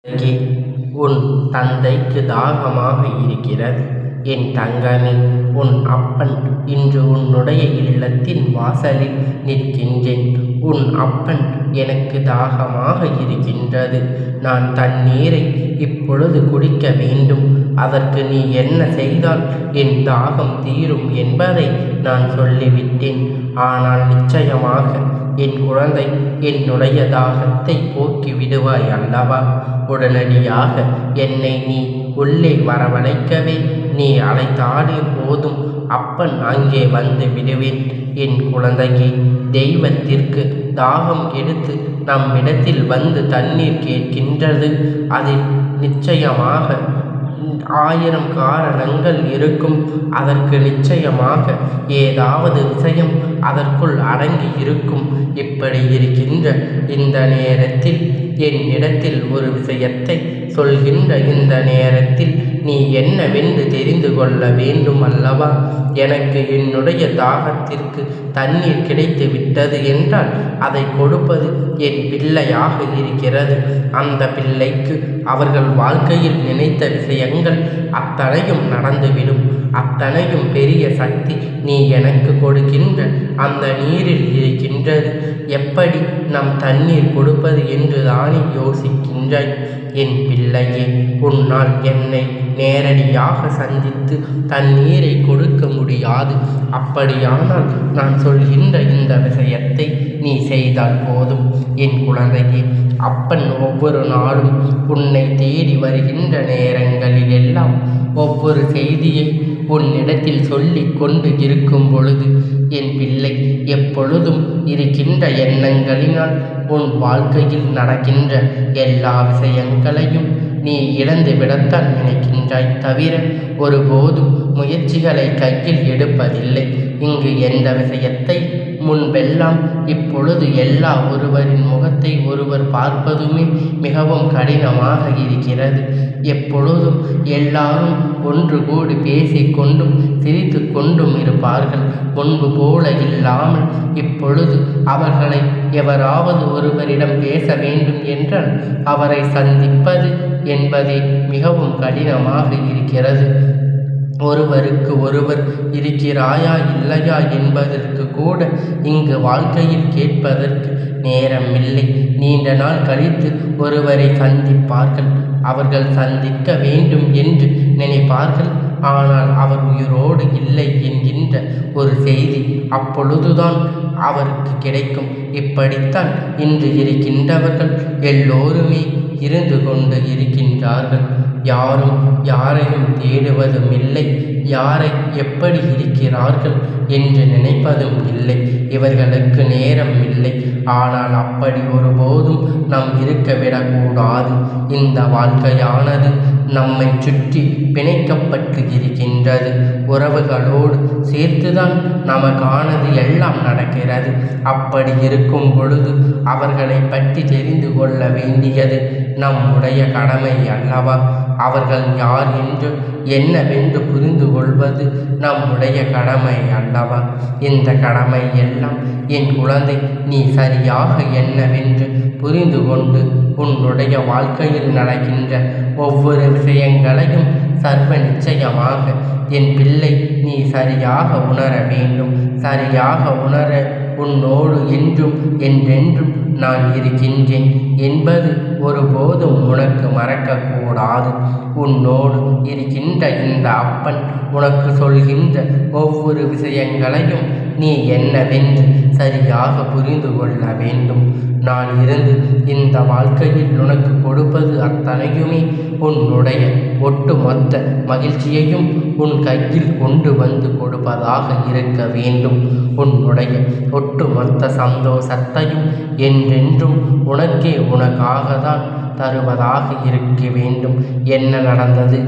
இங்கே உன் தந்தைக்கு தாகமாக இருக்கிறது. என் தங்கமே, உன் அப்பன் இன்று உன்னுடைய இல்லத்தின் வாசலில் நிற்கின்றேன். உன் அப்பன் எனக்கு தாகமாக இருக்கின்றது. நான் தண்ணீரை இப்பொழுது குடிக்க வேண்டும். அதற்கு நீ என்ன செய்தால் என் தாகம் தீரும் என்பதை நான் சொல்லிவிட்டேன். ஆனால் நிச்சயமாக என் குழந்தை என்னுடைய தாகத்தை போக்கி விடுவாய் அல்லவா? உடனடியாக என்னை நீ உள்ளே வரவழைக்கவே நீ அழைத்தாலே போதும், அப்பன் அங்கே வந்து விடுவேன். என் குழந்தையே, தெய்வத்திற்கு தாகம் எடுத்து நம்மிடத்தில் வந்து தண்ணீர் கேட்கின்றது. அதில் நிச்சயமாக 1000 காரணங்கள் இருக்கும். அதற்கு நிச்சயமாக ஏதாவது விஷயம் அதற்குள் அடங்கி இருக்கும். இப்படி இருக்கின்ற இந்த நேரத்தில் என்னிடத்தில் ஒரு விஷயத்தை சொல்கின்ற இந்த நேரத்தில் நீ என்னவென்று தெரிந்து கொள்ள வேண்டும் அல்லவா? எனக்கு என்னுடைய தாகத்திற்கு தண்ணீர் கிடைத்து விட்டது என்றால் அதை கொடுப்பது என் பிள்ளையாக இருக்கிறது. அந்த பிள்ளைக்கு அவர்கள் வாழ்க்கையில் நினைத்த விஷயங்கள் அத்தனையும் நடந்துவிடும். அத்தனையும் பெரிய சக்தி நீ எனக்கு கொடுக்கின்ற அந்த நீரில் இருக்கின்றது. எப்படி நம் தண்ணீர் கொடுப்பது என்று தானே யோசிக்கின்றாய்? என் பிள்ளையே, உன்னால் என்னை நேரடியாக சந்தித்து தண்ணீரை கொடுக்க முடியாது. அப்படியானால் நான் சொல்கின்ற இந்த விஷயத்தை நீ செய்தால் போதும். என் குழந்தையே, அப்பன் ஒவ்வொரு நாளும் உன்னை தேடி வருகின்ற நேரங்களில் எல்லாம் ஒவ்வொரு செய்தியை உன்னிடத்தில் சொல்லிக் கொண்டு இருக்கும் பொழுது, என் பிள்ளை, எப்பொழுதும் இருக்கின்ற எண்ணங்களினால் உன் வாழ்க்கையில் நடக்கின்ற எல்லா விஷயங்களையும் நீ இழந்து விடத்தான் நினைக்கின்றாய் தவிர ஒருபோதும் முயற்சிகளை கையில் எடுப்பதில்லை. இங்கு எந்த விஷயத்தை முன்பெல்லாம் இப்பொழுது எல்லா ஒருவரின் முகத்தை ஒருவர் பார்ப்பதுமே மிகவும் கடினமாக இருக்கிறது. எப்பொழுதும் எல்லாரும் ஒன்று கூடி பேசிக்கொண்டும் சிரித்து கொண்டும் இருப்பார்கள். முன்பு போல இல்லாமல் இப்பொழுது அவர்களை எவராவது ஒருவரிடம் பேச வேண்டும் என்றால் அவரை சந்திப்பது என்பதே மிகவும் கடினமாக இருக்கிறது. ஒருவருக்கு ஒருவர் இருக்கிறாயா இல்லையா என்பதற்கு கூட இங்கு வாழ்க்கையில் கேட்பதற்கு நேரமில்லை. நீண்ட நாள் கழித்து ஒருவரை சந்திப்பார்கள். அவர்கள் சந்திக்க வேண்டும் என்று நினைப்பார்கள். ஆனால் அவர் உயிரோடு இல்லை என்கின்ற ஒரு செய்தி அப்பொழுதுதான் அவருக்கு கிடைக்கும். இப்படித்தான் இன்று இருக்கின்றவர்கள் எல்லோருமே இருந்து கொண்டு இருக்கின்றார்கள். யாரும் யாரையும் தேடுவதும் இல்லை. யாரை எப்படி இருக்கிறார்கள் என்று நினைப்பதும் இல்லை. இவர்களுக்கு நேரம் இல்லை. ஆனால் அப்படி ஒருபோதும் நாம் இருக்க விடக்கூடாது. இந்த வாழ்க்கையானது நம்மை சுற்றி பிணைக்கப்பட்டு இருக்கின்றது. உறவுகளோடு சேர்த்துதான் நமக்கானது எல்லாம் நடக்கிறது. அப்படி இருக்கும் பொழுது அவர்களை பற்றி தெரிந்து கொள்ள வேண்டியது நம்முடைய கடமை அல்லவா? அவர்கள் யார் என்று என்னவென்று புரிந்து கொள்வது நம்முடைய கடமை அல்லவா? இந்த கடமை எல்லாம் என் குழந்தை நீ சரியாக என்னவென்று புரிந்து கொண்டு உன்னுடைய வாழ்க்கையில் நடக்கின்ற ஒவ்வொரு விஷயங்களையும் சர்வ நிச்சயமாக என் பிள்ளை நீ சரியாக உணர வேண்டும். சரியாக உணர உன்னோடு என்றும் என்றென்றும் நான் இருக்கின்றேன் என்பது ஒருபோதும் உனக்கு மறக்கக்கூடாது. உன்னோடு இருக்கின்ற இந்த அப்பன் உனக்கு சொல்கின்ற ஒவ்வொரு விஷயங்களையும் நீ என்னவென்று சரியாக புரிந்து கொள்ள வேண்டும். நான் இருந்து இந்த வாழ்க்கையில் உனக்கு கொடுப்பது அத்தனையுமே உன்னுடைய ஒட்டுமொத்த மகிழ்ச்சியையும் உன் கையில் கொண்டு வந்து கொடுப்பதாக இருக்க வேண்டும். உன்னுடைய ஒட்டுமொத்த சந்தோஷத்தையும் என்றென்றும் உனக்கே உனக்காக தான் தருவதாக இருக்க வேண்டும். என்ன நடந்தது,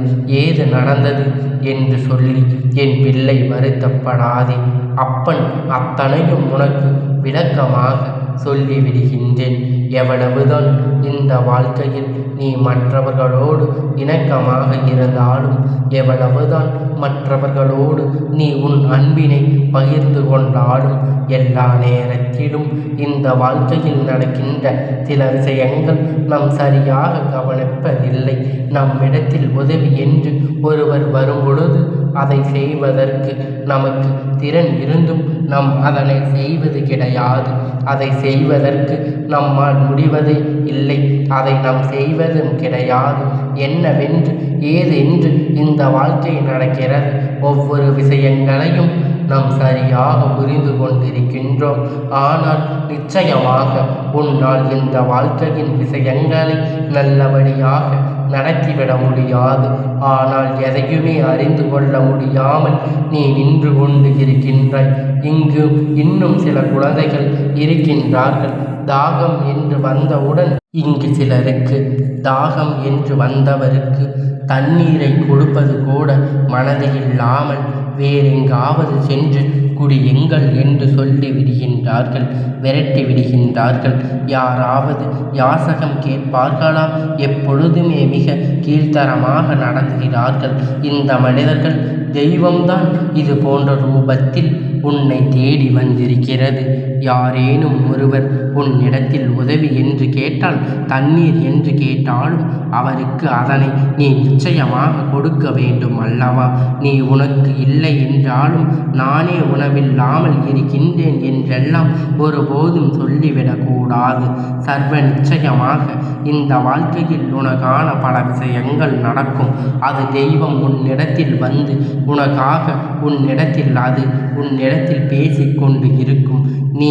ஏது நடந்தது என்று சொல்லி என் பிள்ளை வருத்தப்படாதே. அப்பன் அத்தனையும் உனக்கு விளக்கமாக சொல்லிவிடுகின்றேன். எவ்வளவுதான் இந்த வாழ்க்கையில் நீ மற்றவர்களோடு இணக்கமாக இருந்தாலும், எவ்வளவுதான் மற்றவர்களோடு நீ உன் அன்பினை பகிர்ந்து கொண்டாலும், எல்லா நேரத்திலும் இந்த வாழ்க்கையில் நடக்கின்ற சில விஷயங்கள் நாம் சரியாக கவனிப்பதில்லை. நம்மிடத்தில் உதவி என்று ஒருவர் வரும்பொழுது அதை செய்வதற்கு நமக்கு திறன் இருந்தும் நாம் அதனை செய்வது கிடையாது. அதை செய்வதற்கு நம்மால் முடிவதே இல்லை. அதை நாம் செய்வதும் கிடையாது. என்னவென்று ஏதென்று இந்த வாழ்க்கை நடக்கிறது. ஒவ்வொரு விஷயங்களையும் நாம் சரியாக புரிந்து கொண்டிருக்கின்றோம். ஆனால் நிச்சயமாக உன்னால் இந்த வாழ்க்கையின் விஷயங்களை நல்லபடியாக நடத்திவிட முடியாது. ஆனால் எதையுமே அறிந்து கொள்ள முடியாமல் நீ நின்று கொண்டு இருக்கின்றாய். இங்கு இன்னும் சில குழந்தைகள் இருக்கின்றார்கள். தாகம் என்று வந்தவுடன் இங்கு சிலருக்கு தாகம் என்று வந்தவருக்கு தண்ணீரை கொடுப்பது கூட மனதில் இல்லாமல் வேறெங்காவது சென்று குடியுங்கள் என்று சொல்லி விடுகின்றார்கள், விரட்டி விடுகின்றார்கள். யாராவது யாசகம் கேட்பார்களா? எப்பொழுதுமே மிக கீழ்த்தரமாக நடந்துகிறார்கள். இந்த மனிதர்கள் தெய்வம்தான் இது போன்ற ரூபத்தில் உன்னை தேடி வந்திருக்கிறது. யாரேனும் ஒருவர் உன்னிடத்தில் உதவி என்று கேட்டால், தண்ணீர் என்று கேட்டாலும் அவருக்கு அதனை நீ நிச்சயமாக கொடுக்க வேண்டும் அல்லவா? நீ உனக்கு இல்லை என்றாலும் நானே உணவில்லாமல் இருக்கின்றேன் என்றெல்லாம் ஒருபோதும் சொல்லிவிடக்கூடாது. சர்வ நிச்சயமாக இந்த வாழ்க்கையில் உனக்கான பல விஷயங்கள் நடக்கும். அது தெய்வம் உன்னிடத்தில் வந்து உனக்காக உன்னிடத்தில் பேசிக்கொண்டு இருக்கும். நீ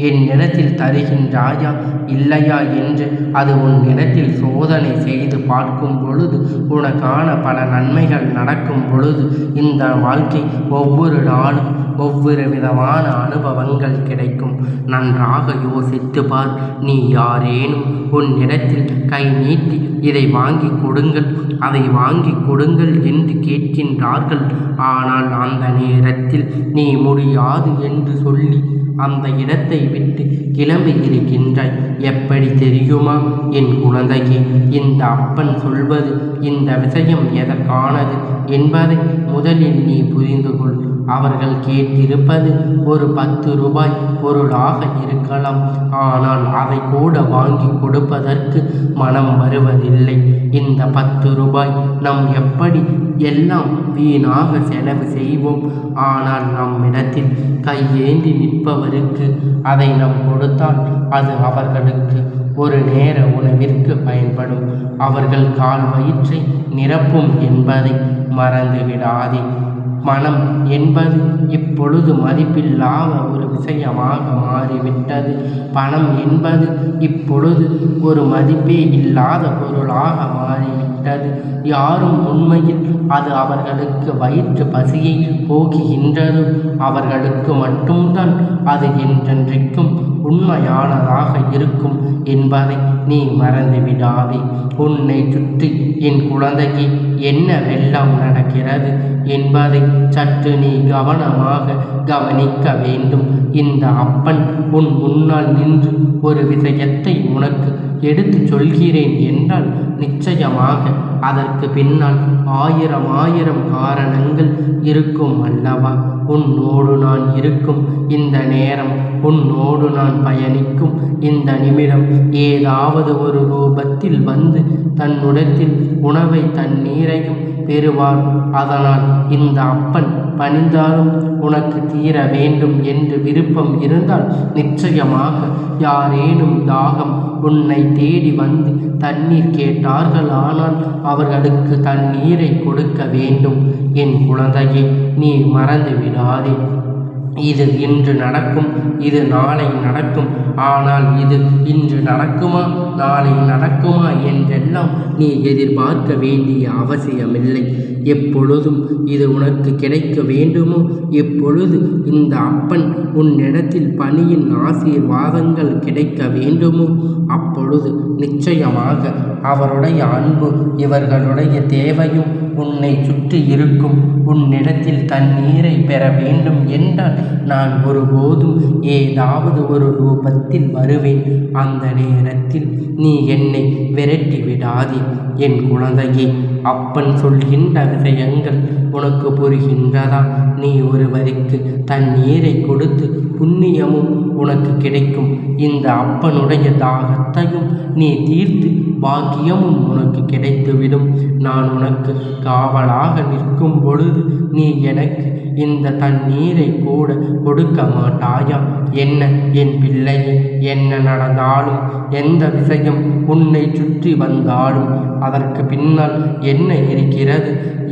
என்னிடத்தில் தருகின்றாயா இல்லையா என்று அது உன்னிடத்தில் சோதனை செய்து பார்க்கும் பொழுது, உனக்கான பல நன்மைகள் நடக்கும் பொழுது, இந்த வாழ்க்கை ஒவ்வொரு நாளும் ஒவ்வொரு விதமான அனுபவங்கள் கிடைக்கும். நன்றாக யோசித்து பார். நீ யாரேனும் உன்னிடத்தில் கை நீட்டி இதை வாங்கி கொடுங்கள், அதை வாங்கி கொடுங்கள் என்று கேட்கின்றார்கள். ஆனால் அந்த நேரத்தில் நீ முடியாது என்று சொல்லி அந்த இடத்தை விட்டு கிளம்பி இருக்கின்றாய். எப்படி தெரியுமா என் குழந்தையே? இந்த அப்பன் சொல்வது இந்த விஷயம் எதற்கானது என்பதை முதலில் நீ புரிந்து கொள். அவர்கள் கேட்டிருப்பது ஒரு 10 ரூபாய் பொருளாக இருக்கலாம். ஆனால் அதை கூட வாங்கி கொடுப்பதற்கு மனம் வருவதில்லை. இந்த 10 ரூபாய் நாம் எப்படி எல்லாம் வீணாக செலவு செய்வோம். ஆனால் நம்மிடத்தில் கையேந்தி நிற்பவருக்கு அதை நாம் கொடுத்தால் அது அவர்களுக்கு ஒரு நேர உணவிற்கு பயன்படும். அவர்கள் கால் வயிற்றை நிரப்பும் என்பதை மறந்து விடாதே. மனம் என்பது இப்பொழுது மதிப்பில்லாத ஒரு விஷயமாக மாறிவிட்டது. பணம் என்பது இப்பொழுது ஒரு மதிப்பே இல்லாத பொருளாக மாறிவிட்டது. யாரும் உண்மையில் அது அவர்களுக்கு வயிற்று பசியை போக்குகின்றதோ அவர்களுக்கு மட்டும்தான் அது என்றென்றைக்கும் உண்மையானதாக இருக்கும் என்பதை நீ மறந்துவிடாதே. உன்னை சுற்றி என் குழந்தைக்கு என்னவெல்லாம் நடக்கிறது என்பதை சற்று நீ கவனமாக கவனிக்க வேண்டும். இந்த அப்பன் உன் முன்னால் நின்று ஒரு விஷயத்தை உனக்கு எடுத்து சொல்கிறேன் என்றால் நிச்சயமாக அதற்கு பின்னால் ஆயிரம் காரணங்கள் இருக்கும் அல்லவா? உன்னோடு நான் இருக்கும் இந்த நேரம், உன்னோடு நான் பயணிக்கும் இந்த நிமிடம் ஏதாவது ஒரு ரூபத்தில் வந்து தன்னுடத்தில் உணவை தண்ணீரையும் பெறுவார். அதனால் இந்த அப்பன் பணிந்தாலும் உனக்கு தீர வேண்டும் என்று விருப்பம் இருந்தால் நிச்சயமாக யாரேனும் தாகம் உன்னை தேடி வந்து தண்ணீர் கேட்டார்கள். ஆனால் அவர்களுக்கு தண்ணீரை கொடுக்க வேண்டும். என் குழந்தையே, நீ மறந்து விடாதே. இது இன்று நடக்கும், இது நாளை நடக்கும். ஆனால் இது இன்று நடக்குமா நாளை நடக்குமா என்றெல்லாம் நீ எதிர்பார்க்க வேண்டிய அவசியமில்லை. எப்பொழுதும் இது உனக்கு கிடைக்க வேண்டுமோ, எப்பொழுது இந்த அப்பன் உன்னிடத்தில் பணியின் ஆசீர்வாதங்கள் கிடைக்க வேண்டுமோ அப்பொழுது நிச்சயமாக அவருடைய அன்பு, இவர்களுடைய தேவையும் உன்னை சுற்றி இருக்கும் உன்னிடத்தில் தண்ணீரை பெற வேண்டும் என்றால் நான் ஒருபோதும் ஏதாவது ஒரு ரூபத்தில் வருவேன். அந்த நேரத்தில் நீ என்னை விரட்டி விடாதே. என் குழந்தையே, அப்பன் சொல்கின்ற விஷயங்கள் உனக்கு புரிகின்றதா? நீ ஒருவருக்கு தண்ணீரை கொடுத்து புண்ணியமும் உனக்கு கிடைக்கும். இந்த அப்பனுடைய தாகத்தையும் நீ தீர்த்து பாக்கியமும் உனக்கு கிடைத்துவிடும். நான் உனக்கு காவலாக நிற்கும் பொழுது நீ எனக்கு இந்த தண்ணீரை கூட கொடுக்க மாட்டாயா? என்ன என் பிள்ளையே, என்ன நடந்தாலும் எந்த விஷயம் உன்னை சுற்றி வந்தாலும் அதற்கு பின்னால் என்ன இருக்கிறது,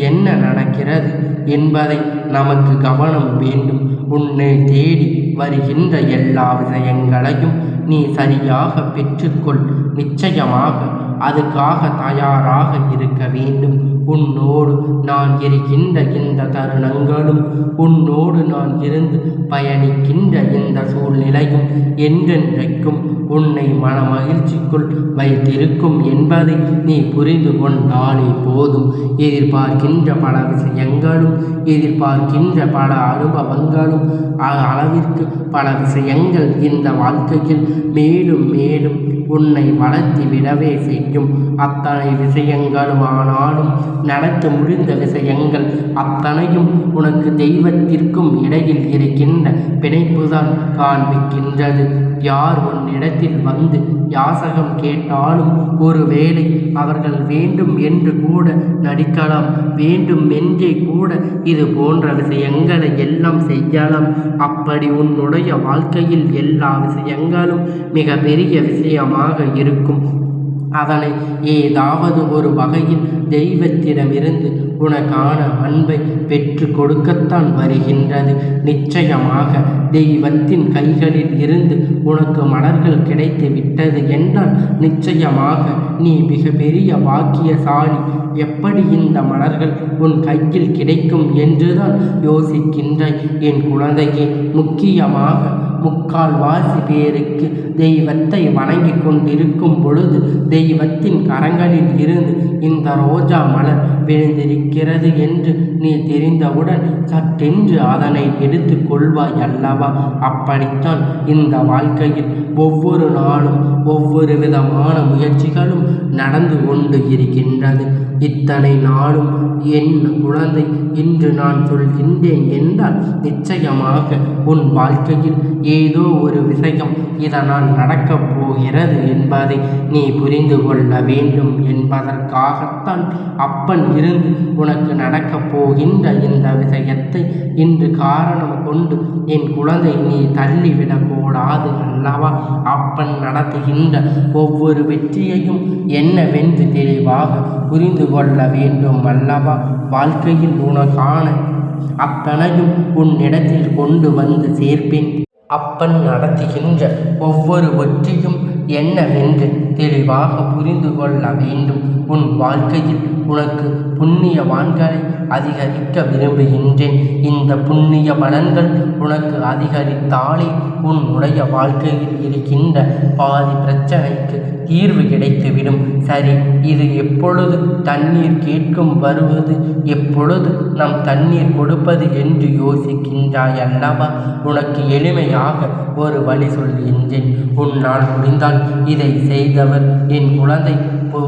என்ன நடக்கிறது என்பதை நமக்கு கவனம் வேண்டும். உன்னை தேடி வருகின்ற எல்லா விஷயங்களையும் நீ சரியாக பெற்றுக்கொள். நிச்சயமாக அதுக்காக தயாராக இருக்க வேண்டும். உன்னோடு நான் இருக்கின்ற இந்த தருணங்களும் உன்னோடு நான் இருந்து பயணிக்கின்ற இந்த சூழ்நிலையும் என்றென்றைக்கும் உன்னை மன மகிழ்ச்சிக்குள் வைத்திருக்கும் என்பதை நீ புரிந்து கொண்டாலே போதும். எதிர்பார்க்கின்ற பல விஷயங்களும் எதிர்பார்க்கின்ற பல அனுபவங்களும் அளவிற்கு பல விஷயங்கள் இந்த வாழ்க்கையில் மேலும் மேலும் உன்னை வளர்த்தி விடவே செய்யும். அத்தனை விஷயங்களும் ஆனாலும் நடத்த முடிந்த விஷயங்கள் அத்தனையும் உனக்கு தெய்வத்திற்கும் இடையில் இருக்கின்ற பிணைப்புதான் காண்பிக்கின்றது. யார் உன்னிடத்தில் வந்து யாசகம் கேட்டாலும் ஒருவேளை அவர்கள் வேண்டும் என்று கூட நடிக்கலாம், வேண்டும் என்றே கூட இது போன்ற விஷயங்களை எல்லாம் செய்யலாம். அப்படி உன்னுடைய வாழ்க்கையில் எல்லா விஷயங்களும் மிக பெரிய விஷயமாக இருக்கும். அதனை ஏதாவது ஒரு வகையில் தெய்வத்திடமிருந்து உனக்கான அன்பை பெற்று கொடுக்கத்தான் வருகின்றது. நிச்சயமாக தெய்வத்தின் கைகளில் இருந்து உனக்கு மலர்கள் கிடைத்து விட்டது என்றால் நிச்சயமாக நீ மிக பெரிய பாக்கியசாலி. எப்படி இந்த மலர்கள் உன் கையில் கிடைக்கும் என்றுதான் யோசிக்கின்றாய் என் குழந்தையே. முக்கியமாக முக்கால்வாசி பேருக்கு தெய்வத்தை வணங்கி கொண்டிருக்கும் பொழுது தெய்வத்தின் கரங்களில் இருந்து இந்த ரோஜா மலர் விழுந்திருக்கிறது என்று நீ தெரிந்தவுடன் சட்டென்று அதனை எடுத்து கொள்வாய் அல்லவா? அப்படித்தான் இந்த வாழ்க்கையில் ஒவ்வொரு நாளும் ஒவ்வொரு விதமான முயற்சிகளும் நடந்து கொண்டு இருக்கின்றது. இத்தனை நாளும் என் குழந்தை, இன்று நான் சொல்கின்றேன் என்றால் நிச்சயமாக உன் வாழ்க்கையில் ஏதோ ஒரு விஷயம் இதனால் நடக்கப் போகிறது என்பதை நீ புரிந்து கொள்ள வேண்டும் என்பதற்காகத்தான் அப்பன் இருந்து உனக்கு நடக்கப் போகின்ற இந்த விஷயத்தை இன்று காரணம் கொண்டு என் குழந்தை நீ தள்ளிவிடக்கூடாது அல்லவா? அப்பன் நடத்துகின்ற ஒவ்வொரு வெற்றியையும் என்னவென்று தெளிவாக புரிந்து கொள்ள வேண்டும் அல்லவா? வாழ்க்கையில் உனக்கான அத்தனையும் உன்னிடத்தில் கொண்டு வந்து சேர்ப்பேன். அப்பன் நடத்துகின்ற ஒவ்வொரு வெற்றியும் என்னவென்று தெளிவாக புரிந்து கொள்ள வேண்டும். உன் வாழ்க்கையில் உனக்கு புண்ணியவான்களை அதிகரிக்க விரும்புகின்றேன். இந்த புண்ணிய பலன்கள் உனக்கு அதிகரித்தாலே உன்னுடைய வாழ்க்கையில் இருக்கின்ற பாதி பிரச்சனைக்கு தீர்வு கிடைத்துவிடும். சரி, இது எப்பொழுது தண்ணீர் கேட்கும் வருவது, எப்பொழுது நம் தண்ணீர் கொடுப்பது என்று யோசிக்கின்றாய் அல்லவா? உனக்கு எளிமையாக ஒரு வழி சொல்கின்றேன். உன்னால் முடிந்தால் இதை செய்தவர் என் குழந்தை.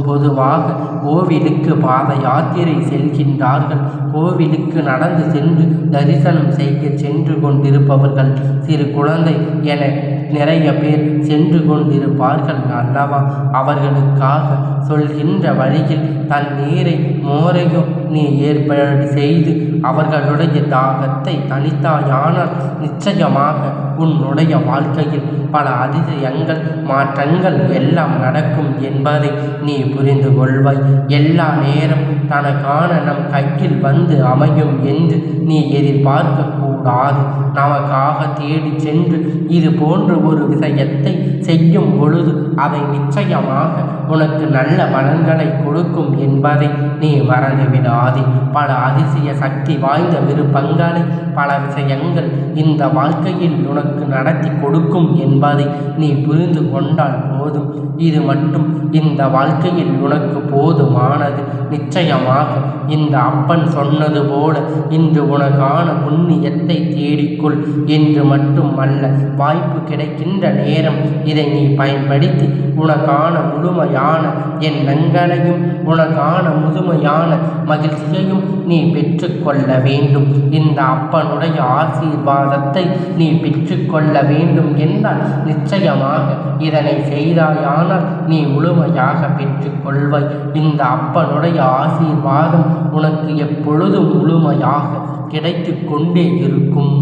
பொதுவாக கோவிலுக்கு பாத யாத்திரை செல்கின்றார்கள். கோவிலுக்கு நடந்து சென்று தரிசனம் செய்ய சென்று கொண்டிருப்பவர்கள் சிறு குழந்தை என நிறைய பேர் சென்று கொண்டிருப்பார்கள் அல்லவா? அவர்களுக்காக சொல்கின்ற வழியில் தண்ணீரை மோரையும் நீ ஏற்பாடு செய்து அவர்களுடைய தாகத்தை தனித்தாயானால் நிச்சயமாக உன்னுடைய வாழ்க்கையில் பல அதிசயங்கள் மாற்றங்கள் எல்லாம் நடக்கும் என்பதை நீ புரிந்து கொள்வாய். எல்லா நேரம் தனக்கான நம் கையில் வந்து அமையும் என்று நீ எதிர்பார்க்க கூடாது. நமக்காக தேடி சென்று இது போன்ற ஒரு விஷயத்தை செய்யும் பொழுது அதை நிச்சயமாக உனக்கு நல்ல பலன்களை கொடுக்கும் என்பதை நீ மறந்துவிடாதே. பல அதிசய சக்தி வாய்ந்த விருப்பங்களை, பல விஷயங்கள் இந்த வாழ்க்கையில் உனக்கு நடத்தி கொடுக்கும் என்பதை நீ புரிந்து கொண்டால் போதும். இது மட்டும் இந்த வாழ்க்கையில் உனக்கு போதுமானது. நிச்சயமாக இந்த அப்பன் சொன்னது போல இன்று உனக்கான புண்ணியத்தை தேடிக்கொள் என்று மட்டுமல்ல, வாய்ப்பு கிடைக்கின்ற நேரம் இதை நீ பயன்படுத்தி உனக்கான முழுமையான எண்ணங்களையும் உனக்கான முழுமையான மகிழ்ச்சியையும் நீ பெற்றுக்கொள்ள வேண்டும். இந்த அப்பனுடைய ஆசீர்வாதத்தை நீ பெற்றுக்கொள்ள வேண்டும் என்றால் நிச்சயமாக இதனை செய்தாயானால் நீ முழுமையாக பெற்றுக்கொள்வாய். இந்த அப்பனுடைய ஆசீர்வாதம் உனக்கு எப்பொழுதும் முழுமையாக கிடைத்து கொண்டே இருக்கும்.